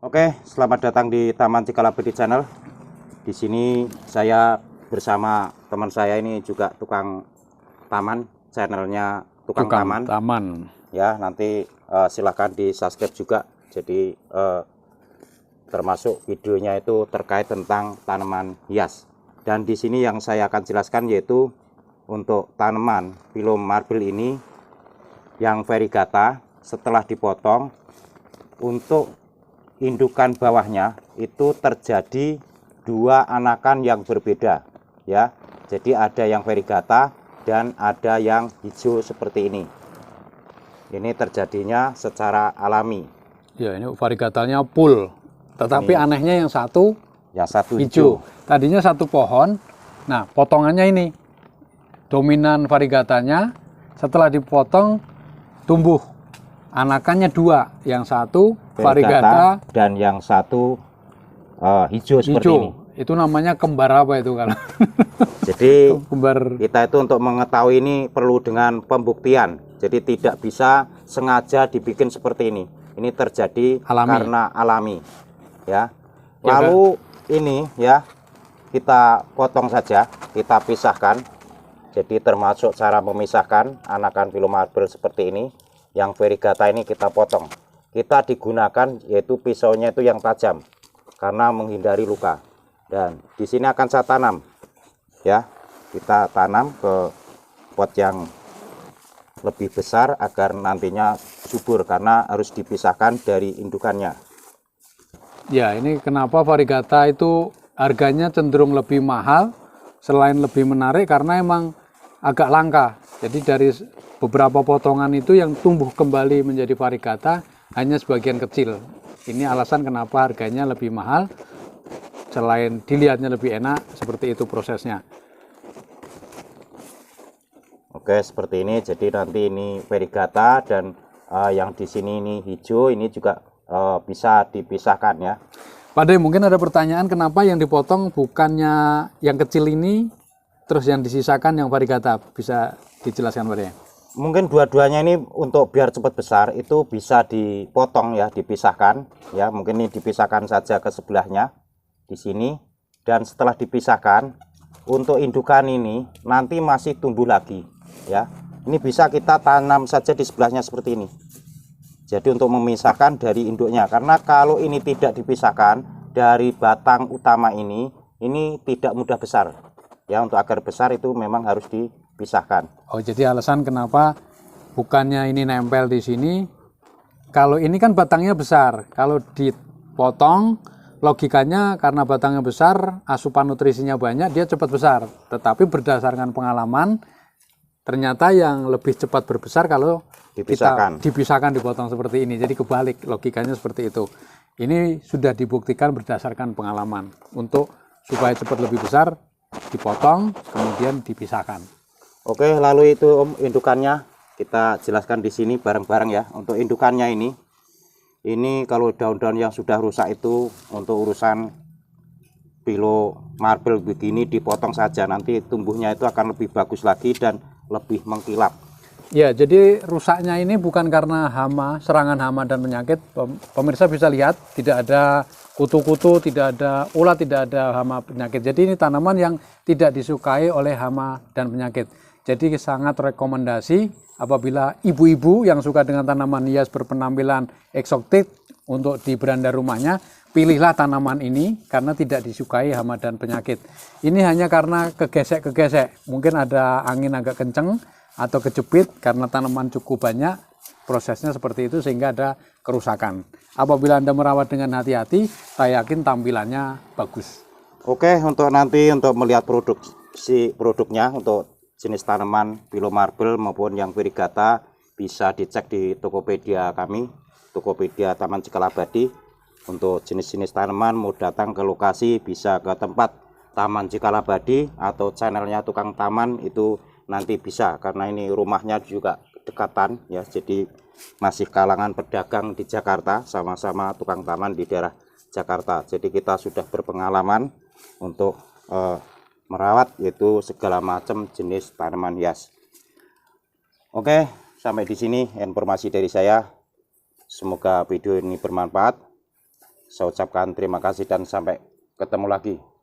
Oke, selamat datang di Taman Cikalabadi Channel. Di sini saya bersama teman saya ini juga tukang taman, channelnya tukang taman. Ya, nanti silahkan di subscribe juga. Jadi termasuk videonya itu terkait tentang tanaman hias. Dan di sini yang saya akan jelaskan yaitu untuk tanaman Philo marble ini yang variegata setelah dipotong untuk indukan bawahnya itu terjadi dua anakan yang berbeda ya. Jadi ada yang variegata dan ada yang hijau seperti ini. Ini terjadinya secara alami. Ya, ini variegatanya full. Tetapi ini anehnya yang satu hijau. Tadinya satu pohon. Nah, potongannya ini dominan variegatanya, setelah dipotong tumbuh anakannya dua, yang satu variegata dan yang satu hijau seperti ini. Itu namanya kembar apa itu kalau? Jadi kembar. Kita itu untuk mengetahui ini perlu dengan pembuktian. Jadi tidak bisa sengaja dibikin seperti ini. Ini terjadi karena alami. Ya. Lalu ini ya kita potong saja, kita pisahkan. Jadi termasuk cara memisahkan anakan Philo marble seperti ini. Yang variegata ini kita potong. Kita digunakan yaitu pisaunya itu yang tajam karena menghindari luka. Dan di sini akan saya tanam. Ya, kita tanam ke pot yang lebih besar agar nantinya subur karena harus dipisahkan dari indukannya. Ya, ini kenapa variegata itu harganya cenderung lebih mahal selain lebih menarik karena emang agak langka. Jadi dari beberapa potongan itu yang tumbuh kembali menjadi variegata hanya sebagian kecil. Ini alasan kenapa harganya lebih mahal. Selain dilihatnya lebih enak, seperti itu prosesnya. Oke, seperti ini. Jadi nanti ini variegata dan yang di sini ini hijau, ini juga bisa dipisahkan ya. Pak De, mungkin ada pertanyaan kenapa yang dipotong bukannya yang kecil ini, terus yang disisakan yang variegata, bisa dijelaskan Pak De? Mungkin dua-duanya ini untuk biar cepat besar itu bisa dipotong ya, dipisahkan ya. Mungkin ini dipisahkan saja ke sebelahnya di sini, dan setelah dipisahkan untuk indukan ini nanti masih tumbuh lagi ya. Ini bisa kita tanam saja di sebelahnya seperti ini. Jadi untuk memisahkan dari induknya, karena kalau ini tidak dipisahkan dari batang utama ini tidak mudah besar ya. Untuk agar besar itu memang harus dipisahkan. Oh, jadi alasan kenapa bukannya ini nempel di sini. Kalau ini kan batangnya besar, kalau dipotong logikanya karena batangnya besar, asupan nutrisinya banyak, dia cepat besar. Tetapi berdasarkan pengalaman, ternyata yang lebih cepat berbesar kalau dipisahkan, dipotong seperti ini. Jadi kebalik, logikanya seperti itu. Ini sudah dibuktikan berdasarkan pengalaman. Untuk supaya cepat lebih besar, dipotong, kemudian dipisahkan. Oke, lalu itu Om, indukannya kita jelaskan di sini bareng-bareng ya. Untuk indukannya ini kalau daun-daun yang sudah rusak itu untuk urusan Philo marble begini dipotong saja, nanti tumbuhnya itu akan lebih bagus lagi dan lebih mengkilap. Ya, jadi rusaknya ini bukan karena hama, serangan hama dan penyakit. Pemirsa bisa lihat tidak ada kutu-kutu, tidak ada ulat, tidak ada hama penyakit. Jadi ini tanaman yang tidak disukai oleh hama dan penyakit. Jadi sangat rekomendasi apabila ibu-ibu yang suka dengan tanaman hias berpenampilan eksotik untuk di beranda rumahnya, pilihlah tanaman ini karena tidak disukai hama dan penyakit. Ini hanya karena kegesek-kegesek, mungkin ada angin agak kenceng atau kejepit karena tanaman cukup banyak, prosesnya seperti itu sehingga ada kerusakan. Apabila Anda merawat dengan hati-hati, saya yakin tampilannya bagus. Oke, untuk nanti untuk melihat produknya untuk jenis tanaman Philo marble maupun yang variegata bisa dicek di Tokopedia kami, Tokopedia Taman Cikalabadi. Untuk jenis-jenis tanaman mau datang ke lokasi bisa ke tempat Taman Cikalabadi atau channelnya Tukang Taman itu nanti bisa, karena ini rumahnya juga dekatan ya. Jadi masih kalangan pedagang di Jakarta, sama-sama tukang taman di daerah Jakarta. Jadi kita sudah berpengalaman untuk merawat yaitu segala macam jenis tanaman hias. Oke, sampai di sini informasi dari saya. Semoga video ini bermanfaat. Saya ucapkan terima kasih dan sampai ketemu lagi.